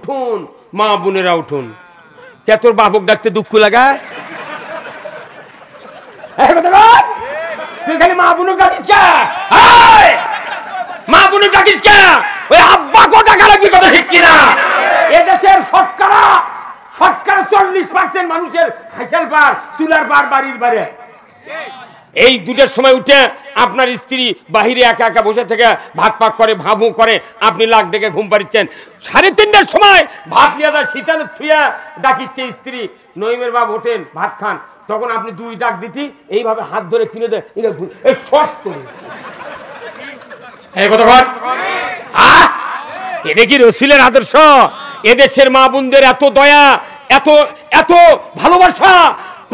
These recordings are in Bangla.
উঠুন মা বোনেরা উঠুন। কে তোর বাপক ডাকতে দুঃখ লাগায়? তুই খালি মা বোনক ডাকিস কে? মা বোনক ডাকিস কে? ওই আব্বা কো টাকা লাগবে কথা ঠিক কিনা? এদেশের শতকরা 40% মানুষের হাসিল পার, চুলার পার, বাড়ির বাড়ি। এই দুটোর সময় উঠে আপনার স্ত্রী বাহিরে একা একা বসে থেকে ভাত পাক করে, ভাবু করে, আপনি লাখ ডেকে ঘুম পাড়িচ্ছেন। 3:30টার সময় ভাত লিয়াদা শীতালু থুয়া ডাকিচ্ছে স্ত্রী, নইমের বাপ ওঠেন ভাত খান। তখন আপনি 2 ডাক দিতি, এইভাবে হাত ধরে কিনে দেয়, শর্ট করে এটা কি রসুলের আদর্শ? এদেশের মা বোনদের এত দয়া, এত এত ভালোবাসা,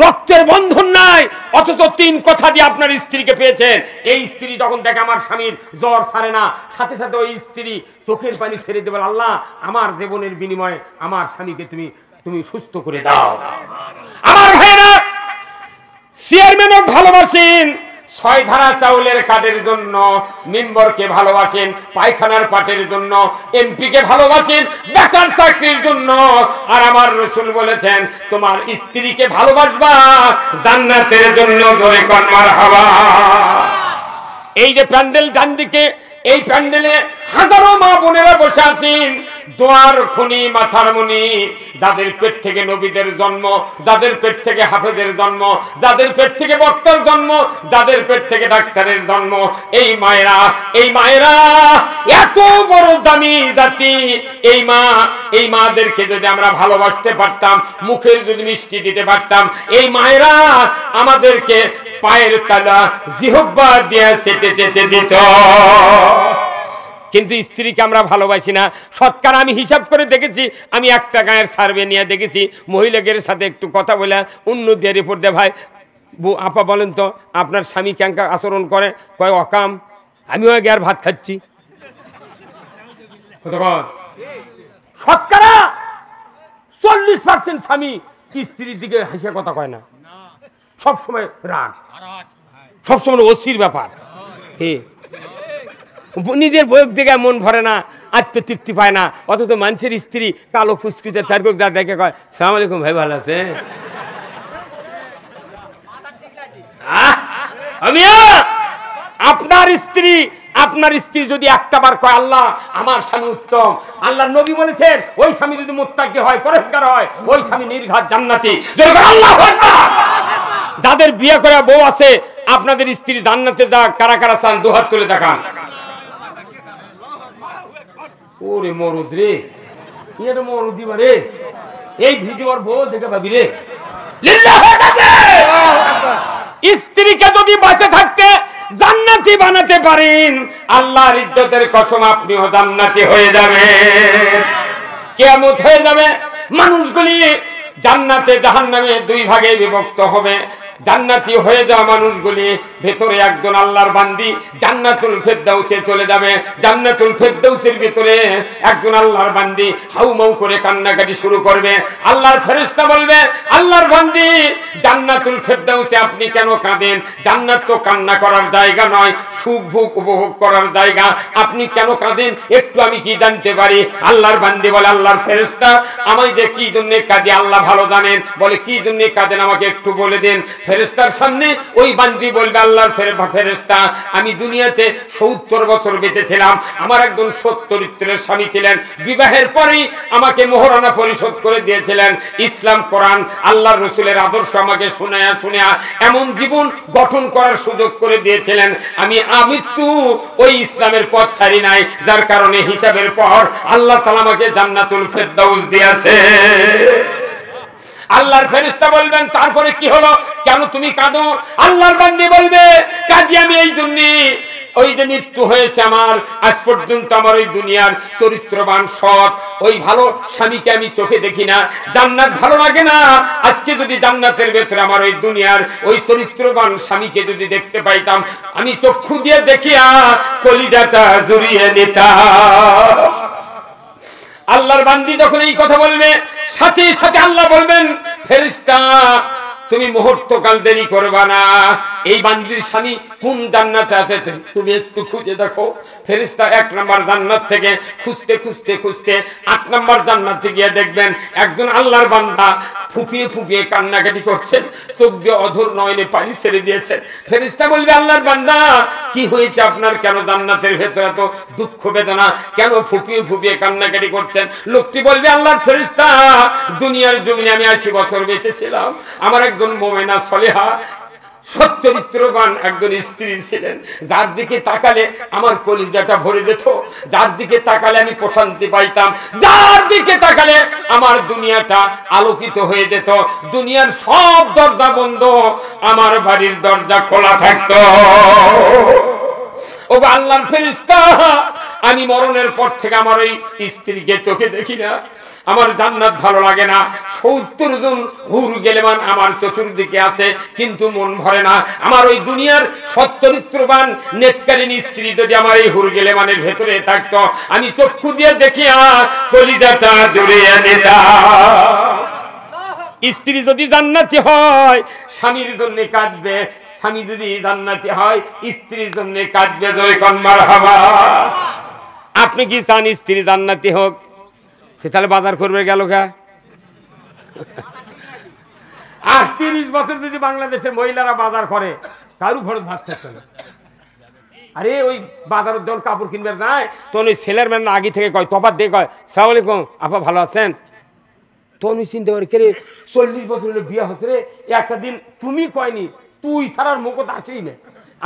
রক্তের বন্ধন নাই, অথচ 3 কথা দিয়ে আপনার স্ত্রীকে পেয়েছেন। এই স্ত্রী যখন দেখে আমার স্বামীর জ্বর ছাড়ে না, সাথে সাথে ওই স্ত্রী চোখের পানি ছেড়ে দেবে, আল্লাহ আমার জীবনের বিনিময়ে আমার স্বামীকে তুমি সুস্থ করে দাও। আমার ভাইরা, চেয়ারম্যানও ভালোবাসেন 6 ধারা চাউলের কার্ডের জন্য, মেম্বারকে ভালোবাসেন পায়খানার পাটের জন্য, এমপিকে ভালোবাসেন বেকার চাকরির জন্য। আর আমার রাসূল বলেছেন তোমার স্ত্রীকে ভালোবাসবা জান্নাতের জন্য। জোরে কোন মারহাবা। এই যে প্যান্ডেল ডান দিকে, এই প্যান্ডেলে হাজারো মা বোনেরা বসে আছেন, দোয়ার খনি, মাথার মনি, যাদের পেট থেকে নবীদের জন্ম, যাদের পেট থেকে হাফেজের জন্ম, যাদের পেট থেকে বক্তার জন্ম, যাদের পেট থেকে ডাক্তারের জন্ম। এই মায়েরা এত বড় দামি জাতি। এই মাদেরকে যদি আমরা ভালোবাসতে পারতাম, মুখের যদি মিষ্টি দিতে পারতাম, এই মায়েরা আমাদেরকে পায়ের তালা জিহ্বা দিয়ে চেটে চেটে দিত। কিন্তু স্ত্রীকে আমরা ভালোবাসি না। শতকরা আমি হিসাব করে দেখেছি, আমি একটা গায়ের সার্ভে নিয়ে দেখেছি, মহিলাদের সাথে একটু কথা বলে অন্য দিয়ে রিপোর্ট দেয়, ভাই আপা বলেন তো আপনার স্বামী কেঙ্কা আচরণ করে? কয় অকাম। আমিও আগে আর ভাত খাচ্ছি। শতকরা 40% স্বামী স্ত্রীর দিকে হেসে কথা কয় না, সবসময় রাগ, সবসময় অস্থির ব্যাপার। নিজের বয়স দেখে মন ভরে না, আত্মতৃপ্তি পায় না, অথচ মানুষের স্ত্রী কালো কুচকুচে তার দেখে কয় সালাম আলাইকুম ভাই, ভালো আছে? আপনার স্ত্রী যদি একটা বার কয় আল্লাহ আমার স্বামী উত্তম, আল্লাহ নবী বলেছেন ওই স্বামী যদি মুত্তাকি হয়, পরেজগার হয়, ওই স্বামী নির্ঘাত জান্নাতি। আল্লাহু আকবার। যাদের বিয়ে করে বউ আছে, আপনাদের স্ত্রী জান্নাতে যাক, কারা কারা চান 2 হাত তুলে দেখান। ওরে মরুদ রে, এটা মরুদ দিবা রে, এই ভিডিওর বউ দেখে ভাবি রে। স্ত্রীকে যদি বাঁচে থাকতে জান্নাতি বানাতে পারেন, আল্লাহর ইজ্জতের কসম আপনিও জান্নাতি হয়ে যাবেন। কিয়ামত হয়ে যাবে, মানুষগুলি জান্নাতে জাহান্নামে 2 ভাগে বিভক্ত হবে। জান্নাতি হয়ে যাওয়া মানুষগুলি ভেতরে একজন আল্লাহর বান্দি জান্নাতুল ফেরদাউসে চলে যাবে। জান্নাতুল ফেরদাউসের ভিতরে একজন আল্লাহর বান্দি হাউমাউ করে কান্নাকাটি শুরু করবে। আল্লাহর ফেরেশতা বলবে, আল্লাহর বান্দি জান্নাতুল ফেরদাউসে আপনি কেন কাঁদেন? জান্নাত তো কান্না করার জায়গা নয়, সুখ ভোগ উপভোগ করার জায়গা, আপনি কেন কাঁদেন? একটু আমি কি জানতে পারি? আল্লাহর বান্দি বলে, আল্লাহর ফেরেশতা আমি যে কি জন্য কাঁদি আল্লাহ ভালো জানেন। বলে কি জন্য কাঁদেন আমাকে একটু বলে দেন। ফেরেশতার সামনে ওই বান্দি বলবে, আল্লাহর ফেরেশতা আমি দুনিয়াতে 70 বছর বেঁচেছিলাম, আমার একজন সৎ চরিত্রের স্বামী ছিলেন, বিবাহের পরেই আমাকে মোহরানা পরিশোধ করে দিয়েছিলেন, ইসলাম কোরআন আল্লাহর রাসূলের আদর্শ আমাকে শুনিয়া এমন জীবন গঠন করার সুযোগ করে দিয়েছিলেন, আমি আমৃত্যু ওই ইসলামের পথ ছাড়ি নাই, যার কারণে হিসাবের পর আল্লাহ তাআলা আমাকে জান্নাতুল ফেরদাউস দিয়েছে। আল্লাহর ফেরেশতা বলবেন, তারপরে কি হলো, কেন তুমি কাঁদো? আল্লাহর বান্দি বলবে, কাঁদি আমি এই জন্য, ওই যে মৃত্যু হয়েছে আমার, আজ পর্যন্ত আমার ওই দুনিয়ার চরিত্রবান সৎ ওই ভালো স্বামীকে আমি চোখে দেখি না, জান্নাত ভালো লাগে না। আজকে যদি জান্নাতের ভেতরে আমার ওই দুনিয়ার ওই চরিত্রবান স্বামীকে যদি দেখতে পাইতাম, আমি চক্ষু দিয়ে দেখিয়া কলিজাটা জড়িয়ে নিতাম। আল্লাহর বান্দি যখন এই কথা বলবে, সাথে সাথে আল্লাহ বলবেন, ফেরেশতা তুমি মুহূর্তকাল দেরি করবা না, এই বান্দির স্বামী কোন জান্নাতে আছে তুমি একটু খুঁজে দেখো। ফেরেশতা 1 নম্বর জান্নাত থেকে খুঁজতে খুঁজতে খুঁজতে 8 নম্বর জান্নাতে গিয়ে দেখবেন একজন আল্লাহর বান্দা ফুপিয়ে ফুপিয়ে কান্নাকাটি করছেন, চোখ দিয়ে অধর নয়নে পানি ছেড়ে দিয়েছেন। ফেরেশতা বলবে আল্লাহর বান্দা কি হয়েছে আপনার, কেন জান্নাতের ভেতরে এত দুঃখ বেদনা, কেন ফুপিয়ে ফুপিয়ে কান্নাকাটি করছেন? লোকটি বলবে আল্লাহর ফেরেশতা দুনিয়ার জমিনে আমি 80 বছর বেঁচে ছিলাম, আমার একজন মুমিনা সলিহা সচ্চরিত্রবান একজন স্ত্রী ছিলেন, যার দিকে তাকালে আমার কলিজাটা ভরে যেত, যার দিকে তাকালে আমি প্রশান্তি পাইতাম, যার দিকে তাকালে আমার দুনিয়াটা আলোকিত হয়ে যেত, দুনিয়ার সব দরজা বন্ধ, আমার বাড়ির দরজা খোলা থাকতো। ও আল্লাহর ফেরেশতা আমি মরণের পর থেকে আমার ওই স্ত্রীকে চোখে দেখি না, আমার জান্নাত ভালো লাগে না, 70 জন হুর গেলেমান আমার চতুর্দিকে আছে কিন্তু মন ভরে না। আমার ওই দুনিয়ার সচ্চরিত্রবান নেককারিনী স্ত্রী যদি আমার এই হুর গেলেমানের ভেতরে থাকতো, আমি চক্ষু দিয়ে দেখিয়া কলিজাটা জুড়িয়ে নিতাম। স্ত্রী যদি জান্নাতি হয় স্বামীর জন্য কাঁদবে, স্বামী যদি জান্নাতি হয় স্ত্রীর জন্য কাঁদবে। জয়কান মারহাবা। আপনি কি চান স্ত্রী জান্নাতি হোক? সে তাহলে বাজার করবে গেল গা। আর 30 বছর যদি বাংলাদেশের মহিলারা বাজার করে কারু ঘরে ভাত থাকতে না। আরে ওই বাজারের যখন কাপড় কিনবে যায় তখন ওই ছেলের ম্যান আগে থেকে কয় তফাৎ দিয়ে কয় সালাম আলাইকুম আপা ভালো আছেন? তখন ওই চিন্তা করে কে রে 40 বছর হলে বিয়ে হচ্ছে রে, একটা দিন তুমি কয়নি, তুই সারার মুখ তো আসেই না।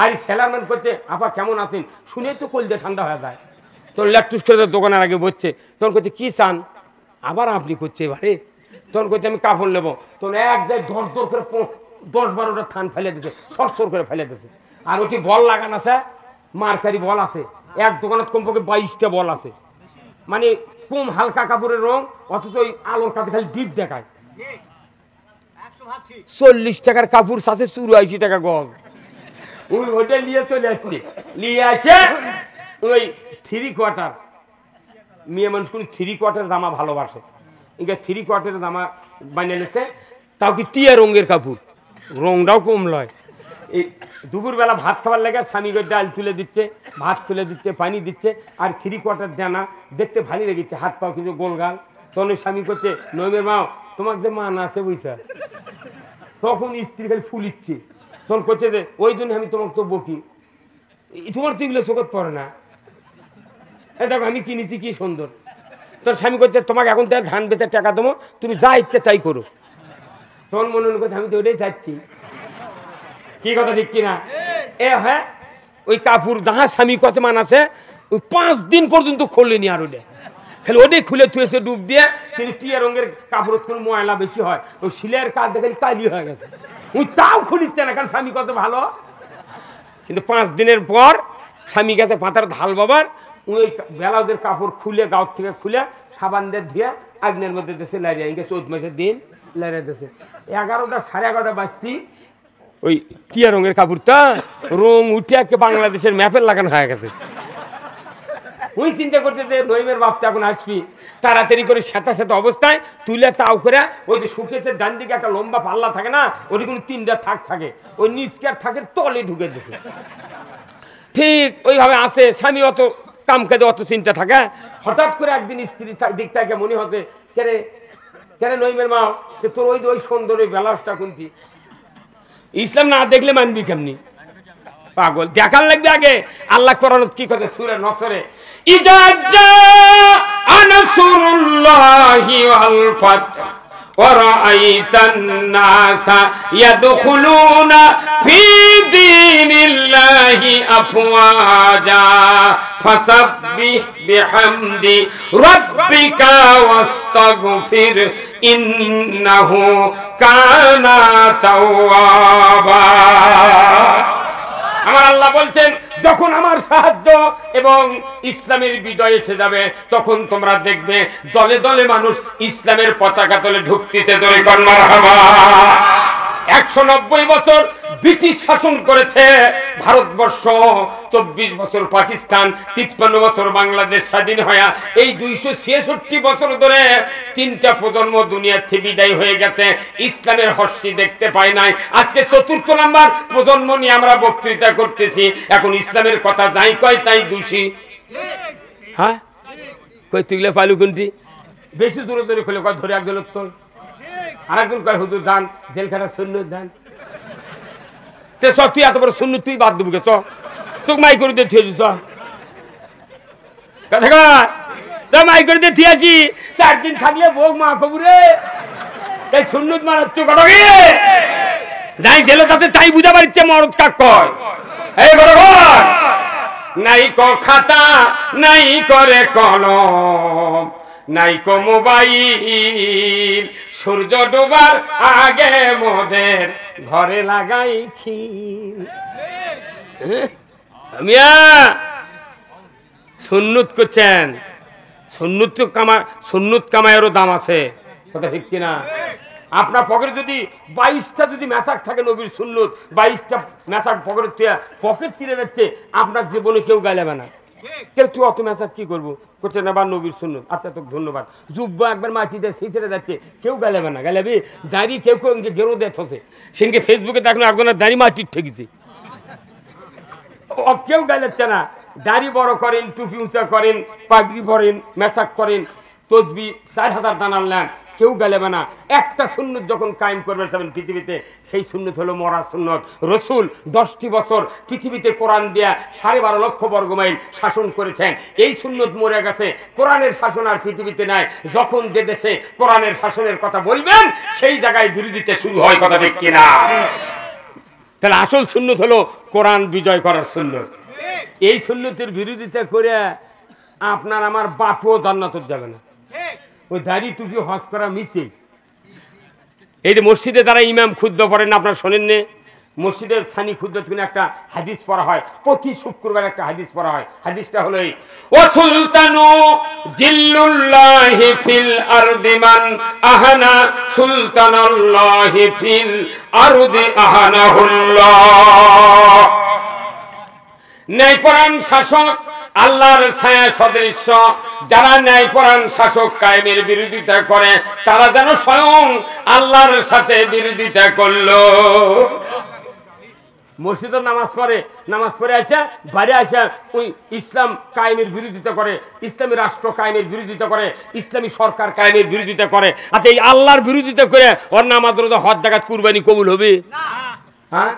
আর ছেলের ম্যান করছে আপা কেমন আছেন, শুনে তো কলজা ঠান্ডা হয়ে যায়। তখন ল্যাপটুস করে দোকানের আগে বসছে, তখন করছে কি চান, আবার আপনি করছে এবারে, তখন করছে আমি কাপড় নেবো, তখন এক জায়গায় দর দর করে 10-12টা থান ফেলে দিচ্ছে, সরসর করে ফেলে দিচ্ছে। আর ওটি বল লাগান আছে, মার্কারি বল আছে, এক দোকানত কমপক্ষে 22টা বল আছে, মানে কম হালকা কাপড়ের রং, অথচ ওই আলোর কাছে খালি ডিপ দেখায়। 40 টাকার কাপড় সাথে 84 টাকা গজ। ওই ওটা নিয়ে চলে যাচ্ছে, নিয়ে আসে ওই 3/4 মেয়ে মানুষ কোন 3/4 জামা ভালোবাসে, এটা 3/4 জামা বানিয়েছে, তাও কি টিয়া রঙের কাপড়, রংটাও কম লয়। এই দুপুরবেলা ভাত খাবার লাগে স্বামীকে ডাল তুলে দিচ্ছে, ভাত তুলে দিচ্ছে, পানি দিচ্ছে, আর 3/4 ডানা দেখতে ভালো লেগেছে, হাত পাও কিছু গোলগাল। তখন স্বামী করছে নইমের মা তোমার যে মান আছে বুঝছা, তখন স্ত্রী খালি ফুলিচ্ছে, তখন করছে যে ওই জন্য আমি তোমাকে তো বকি, তোমার তো এগুলো চোখত পড়ে না, দেখো আমি কিনেছি কি সুন্দর। তোর স্বামী করছে তোমাকে এখন তাই ধান বেচে টাকা দেবো, তুমি যা ইচ্ছে তাই করো। তখন মনে মনে করছে আমি তো ওটাই চাচ্ছি, কি কথা ঠিক কিনা? হ্যাঁ ওই কাপড় যাহা স্বামী কত মান আছে ওই 5 দিন পর্যন্ত খোলেনি, আর ওটা খালি ওটাই খুলে তুলেছে ডুব দিয়ে। কিন্তু টিয়া রঙের কাপড় কোনো ময়লা বেশি হয়, ওই সিলাইয়ের কাজ দেখে কালি হয়ে গেছে, ওই তাও খুলিচ্ছে না, কারণ স্বামী কত ভালো। কিন্তু 5 দিনের পর স্বামী গেছে পাতার ধাল বাবার, ওই বেলাউজের কাপড় খুলে গাঁত থেকে খুলে সাবান দিয়ে ধুয়ে আগ্নের মধ্যে দেশে লাইরিয়া, ইনকে 14 মাসের দিন লাইরিয়া দেশে 11টা 11:30 বাজতি ওই টিয়া রঙের কাপড়টা রং উঠে একে বাংলাদেশের ম্যাপের লাগানো হয়ে গেছে। ওই চিন্তা করতে যে নইমের বাপটা এখন আসবি, তাড়াতাড়ি করে সেতা সেতা অবস্থায় তুলে তাও করে ওই যে শুকেছে ডান দিকে একটা লম্বা পাল্লা থাকে না, ওই কোনো 3টা থাক থাকে, ওই নিচকার থাকের তলে ঢুকে দিয়েছে। ঠিক ওইভাবে আসে, স্বামী অত কাম কাজে অত চিন্তা থাকে, হঠাৎ করে একদিন স্ত্রী দিক থেকে মনে হচ্ছে কেরে কেরে নইমের মা যে তোর ওই ওই সুন্দর ওই ব্লাউজটা কোনটি, ইসলাম না দেখলে মানবি কেমনি, পাগল দেখার লাগবে আগে। আল্লাহ কোরআন কি কথা সূরা নসরে ইযা জাআ নাসরুল্লাহি ওয়াল ফাত ওয়া রাআইতান নাসা ইয়াদখুলুনা ফি দীনিল্লাহি আফওয়াজা ফাসাব্বিহ বিহামদি রাব্বিকা ওয়াস্তাগফির ইন্নাহু কানা তাওয়াবা। আমার আল্লাহ বলছেন যখন আমার সাহায্য এবং ইসলামের বিজয় এসে যাবে তখন তোমরা দেখবে দলে দলে মানুষ ইসলামের পতাকা তলে ঢুকতেছে। 190 বছর ব্রিটিশ শাসন করেছে ভারতবর্ষ, 24 বছর পাকিস্তান, 53 বছর বাংলাদেশ স্বাধীন হয়ে এই 266 বছর ধরে 3টা প্রজন্ম দুনিয়া থেকে বিদায় হয়ে গেছে, ইসলামের হর্ষি দেখতে পাই নাই। আজকে 4র্থ নাম্বার প্রজন্ম নিয়ে আমরা বক্তৃতা করতেছি। এখন ইসলামের কথা যাই কয় তাই দোষী। হ্যাঁ কই তুইলে পাইলু কোনটি? বেশি দূরে দূরে খুলে কয় ধরে একদল তোল, আরেকজন কয় হুজুর দান জেলখানা সুন্নত দান। তে চ তুই এত বড় সুন্নত তুই বাদ দেবো চ, তোকে মাই করে দিয়ে থিয়েছি চ কথা কয় তো মাই করে দিয়ে থিয়েছি। 4 দিন থাকলে ভোগ মা কবুরে তাই সুন্নত মারার তো কথা কি যাই জেলে তাতে তাই বুঝা পারিচ্ছে মরদ কাক কয়। এই বরাবর নাই ক খাতা নাই করে কলম নাই কো মোবাইল, সূর্য ডোবার আগে মোদের ঘরে লাগাই খিল। মিয়া সুন্নত করছেন, সুন্নত কামায়েরও দাম আছে, কথা ঠিক কিনা? আপনার পকেটে যদি 22টা যদি মেসাক থাকে নবীর সুন্নত, 22টা মেসাক পকেটে পকেট ছিঁড়ে যাচ্ছে, আপনার জীবনে কেউ গাইলাবে না। কেউ তুই অত মেসাক কি করবো করছে না বা নবীর সুন্নত। আচ্ছা তোকে ধন্যবাদ। যুব্বা একবার মাটিতে ছিঁচড়ে যাচ্ছে, কেউ গাইলাবে না। গাইলাবি দাঁড়িয়ে কেউ কেউ গেরো দেখছে, সেদিনকে ফেসবুকে দেখলো একজনের দাড়ি মাটির ঠেকেছে, কেউ গাইলাচ্ছে না। দাড়ি বড় করেন, টুপি উঁচা করেন, পাগড়ি পরেন, মেসাক করেন, তসবি 4000 দানার নেন, কেউ গাইলাবে না। একটা সুন্নত যখন কায়েম করবে পৃথিবীতে, সেই সুন্নত হলো মরা সুন্নত। রসুল 10টি বছর পৃথিবীতে কোরআন দিয়া 12.5 লক্ষ বর্গমাইল শাসন করেছেন। এই সুন্নত মরে গেছে, কোরআনের শাসন আর পৃথিবীতে নাই। যখন যে দেশে কোরআনের শাসনের কথা বলবেন সেই জায়গায় বিরোধিতা শুরু হয়, কথা ঠিক কিনা? তাহলে আসল সুন্নত হলো কোরআন বিজয় করার সুন্নত। এই সুন্নতের বিরোধিতা করে আপনার আমার বাপও জান্নাতে যাবে না। ওই দাড়ি টুপি হজ করা মিছে। এই যে মসজিদে যারা ইমাম খুদ্া পড়েন, আপনারা শোনেন নে, মসজিদের সানি খুদ্া থেকে একটা হাদিস পড়া হয়, প্রতি শুক্রবার একটা হাদিস পড়া হয়। হাদিসটা হলো এই, ও সুলতানু জিল্লুল্লাহি ফিল আরদি মান আহানা সুলতানাল্লাহি ফিল আরদি আহানাহুল্লাহ। ন্যায়পরায়ণ শাসক আল্লাহর ছায়া সদৃশ্য, যারা ন্যায়পরায়ণ শাসক কায়েমের বিরোধিতা করে তারা যেন স্বয়ং আল্লাহর সাথে বিরোধিতা করলো। মসজিদে নামাজ পড়ে আসে বাইরে আসে ওই ইসলাম কায়েমের বিরোধিতা করে, ইসলামী রাষ্ট্র কায়েমের বিরোধিতা করে, ইসলামী সরকার কায়েমের বিরোধিতা করে। আচ্ছা এই আল্লাহর বিরোধিতা করে ওর নামাজ রোজা হজ জাকাত কুরবানি কবুল হবে? হ্যাঁ,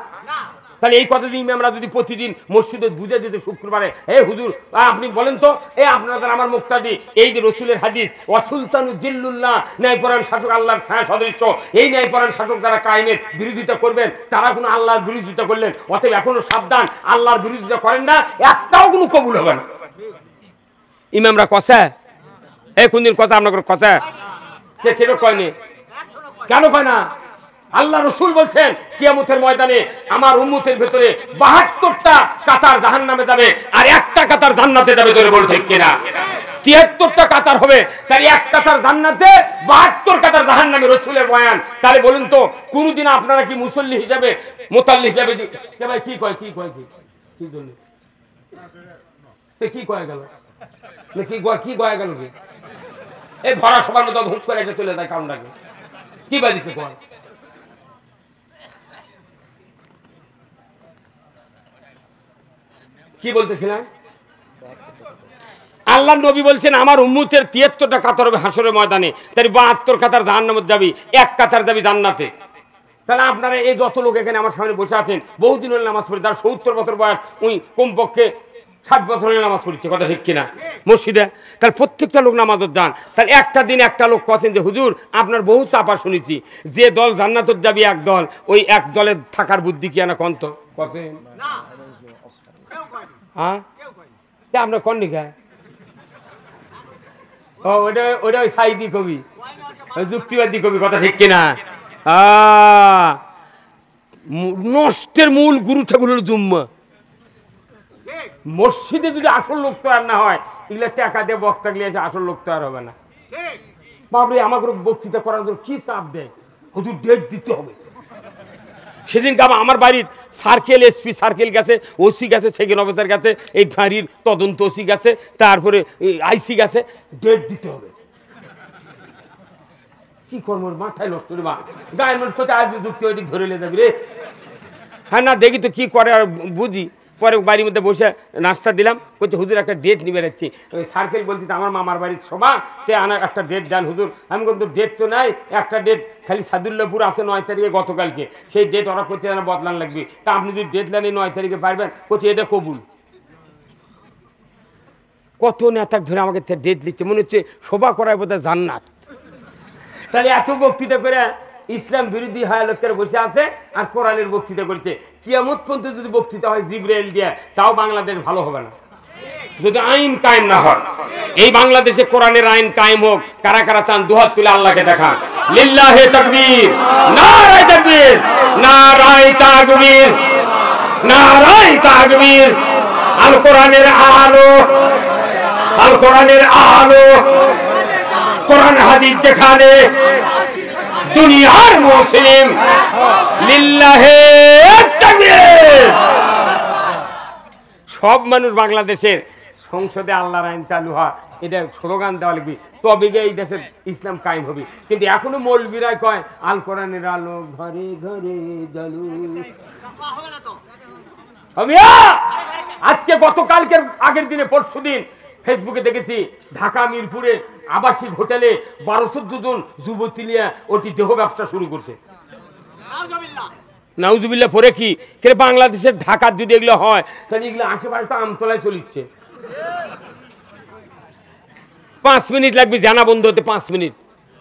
তাহলে এই কথা দিয়ে আমরা যদি প্রতিদিন মসজিদে বুঝে দিতে শুক্রবারে, হে হুজুর আপনি বলেন তো, আপনাদের আমার মুক্তাদি, এই যে রসুলের হাদিস ওয়াসুলতানু জিল্লুল্লাহ, ন্যায়পরায়ণ শাসক আল্লাহর ছায়া সদৃশ্য, এই ন্যায়পরায়ণ শাসক যারা কায়েমের বিরোধিতা করবেন তারা কোনো আল্লাহর বিরোধিতা করলেন। অতএব এখনো সাবধান, আল্লাহর বিরোধিতা করেন না, একটাও কোনো কবুল হবে না। ইমামরা কথা কোনদিন কথা আপনার কথা কেন কয়নি? কেন কয় না? আল্লাহ রসুল বলছেন কিয়ামতের ময়দানে আমার উম্মতের ভেতরে 72টা কাতার জাহান্নামে যাবে আর একটা কাতার জান্নাতে যাবে। ধরে বল ঠিক কিনা? 73টা কাতার হবে, তার এক কাতার জান্নাতে, 72 কাতার জাহান্নামে। রসুলের বয়ান। তাহলে বলুন তো কোনদিন আপনারা কি মুসল্লি হিসাবে মোতাল্লি হিসাবে ভাই কি কয় কি জন্য কি কয়ে গেল কি কয়ে গেল কি এই ভরা সবার মতো হুক করে এসে চলে যায় কাউন্টাকে কি বাজিছে কয়? কি বলতেছিলাম? আল্লাহ নবী বলছেন আমার উম্মতের 73টা কাতার হবে হাসরের ময়দানে, তাই 72 কাতার জাহান্নামে যাবি, এক কাতার যাবি জান্নাতে। তাহলে আপনারা এই যত লোক এখানে আমার সামনে বসে আছেন বহুদিন হলে নামাজ পড়ি, তার 70 বছর বয়স, উনি কমপক্ষে 60 বছর হলে নামাজ পড়ছে, কথা ঠিক কিনা মসজিদে? তাহলে প্রত্যেকটা লোক নামাজত যান। তাহলে একটা দিন একটা লোক কথা যে হুজুর আপনার বহু চাপা শুনেছি, যে দল জান্নাতত যাবি এক দল, ওই এক দলের থাকার বুদ্ধি কি না কন্ত কছেন? হ্যাঁ আপনার কন নিকা ওটা ওই সাইদি কবি, যুক্তিবাদী কবি, কথা ঠিক কিনা? নষ্টের মূল গুরু ঠাকুর হল জুম্মা। মসজিদে যদি আসল লোক তৈরি না হয়, এগুলো টাকা দিয়ে বক্তা গিয়ে এসে আসল লোক তৈরি হবে না। বাবরে আমাকে বক্তৃতা করার জন্য কি চাপ দেয়, হুজুর ডেট দিতে হবে, সেদিনকে আমার বাড়ির সার্কেল এসপি সার্কেল গেছে, ওসি গেছে, সেকেন্ড অফিসার গেছে, এই বাড়ির তদন্ত ওসি গেছে, তারপরে আইসি গেছে, ডেট দিতে হবে। কি করবো, মাথায় নষ্ট রে, বা গায়ের মানুষ কোথায় আজ যুক্তি ওইদিক ধরে লে যাবি রে। হ্যাঁ না দেখি তো কি করে আর বুঝি। পরে বাড়ির মধ্যে বসে নাস্তা দিলাম, বলছে হুজুর একটা ডেট নিবে রাখছি। ওই সার্কেল বলতেছে আমার মামার বাড়ির সভা, তে আনার একটা ডেট দেন হুজুর। আমি কিন্তু ডেট তো নাই, একটা ডেট খালি সাদুল্লাপুর আছে 9 তারিখে গতকালকে, সেই ডেট ওরা করতে যেন বদলান লাগবে, তা আপনি যদি ডেট নেন 9 তারিখে পারবেন? বলছে এটা কবুল। কত নেতাক ধরে আমাকে ডেট দিচ্ছে, মনে হচ্ছে সভা করায় বোধহয় জান্নাত। তাহলে এত বক্তৃতা করে ইসলাম বিরোধী হয় লোকের বসে আছে আর কোরআনের বক্তৃতা করছে। কিয়ামত পর্যন্ত যদি বক্তৃতা হয় জিবরাইল দিয়ে, তাও বাংলাদেশ ভালো হবে না যদি আইন কায়েম না হয়। এই বাংলাদেশে কোরআনের আইন কায়েম হোক। কারা কারা চান দুহাত তুলে আল্লাহকে দেখান। লিল্লাহে তাকবীর, নারায়ে তাকবীর, নারায়ে তাকবীর, নারায়ে তাকবীর। আল কোরআনের আলো, আল কোরআনের আলো, কোরআন হাদিস যেখানে দুনিয়ার মুসলিম, লিল্লাহে তাকবীর। সব মানুষ বাংলাদেশের সংসদে আল্লাহর আইন চালু হয়, এটা স্লোগান দেওয়া লাগবে, তবে এই দেশের ইসলাম কায়েম হবে। কিন্তু এখনো মৌলবীরাই কয় আল কোরআনের আলো ঘরে ঘরে জ্বালু। আজকে গতকালকের আগের দিনে পরশুদিন ফেসবুকে দেখেছি ঢাকা মিরপুরে আবাসিক হোটেলে 12-14 জন যুবতী নিয়ে ওটি দেহ ব্যবসা শুরু করছে। নাউজুবিল্লাহ। পরে কি বাংলাদেশের ঢাকার যদি এগুলো হয় তাহলে এগুলো আশেপাশে তো আমতলায় চলিচ্ছে। 5 মিনিট লাগবে জানা বন্ধ হতে, 5 মিনিট।